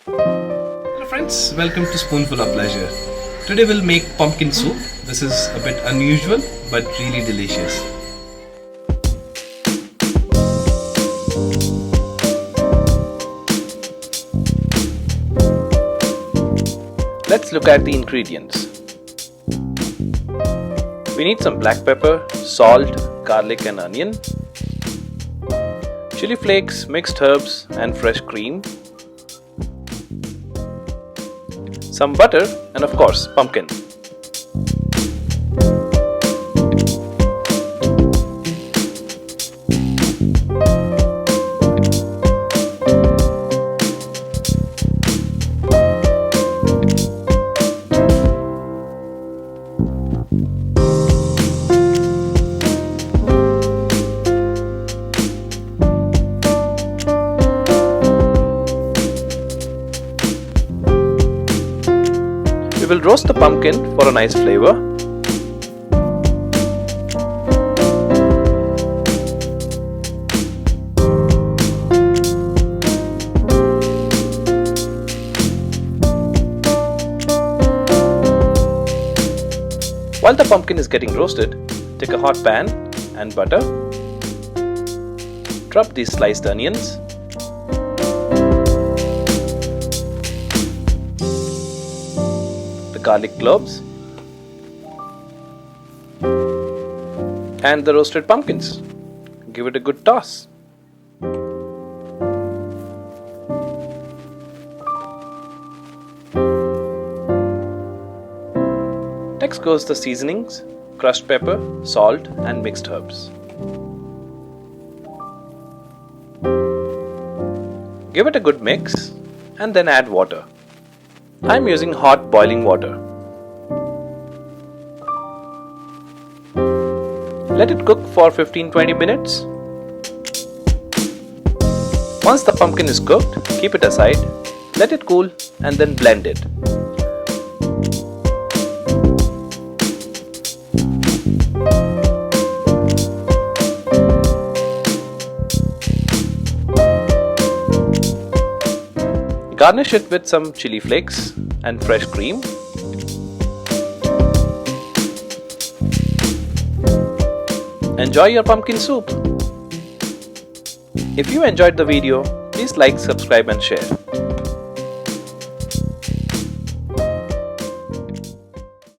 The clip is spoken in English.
Hello friends, welcome to Spoonful of Pleasure. Today we'll make pumpkin soup. This is a bit unusual but really delicious. Let's look at the ingredients. We need some black pepper, salt, garlic and onion, chili flakes, mixed herbs and fresh cream, some butter and of course pumpkin. We will roast the pumpkin for a nice flavor. While the pumpkin is getting roasted, take a hot pan and butter. Drop these sliced onions. Garlic cloves and the roasted pumpkins. Give it a good toss. Next goes the seasonings, crushed pepper, salt and mixed herbs. Give it a good mix and then add water. I am using hot boiling water. Let it cook for 15-20 minutes. Once the pumpkin is cooked, keep it aside, let it cool and then blend it. Garnish it with some chili flakes and fresh cream. Enjoy your pumpkin soup. If you enjoyed the video, please like, subscribe and share.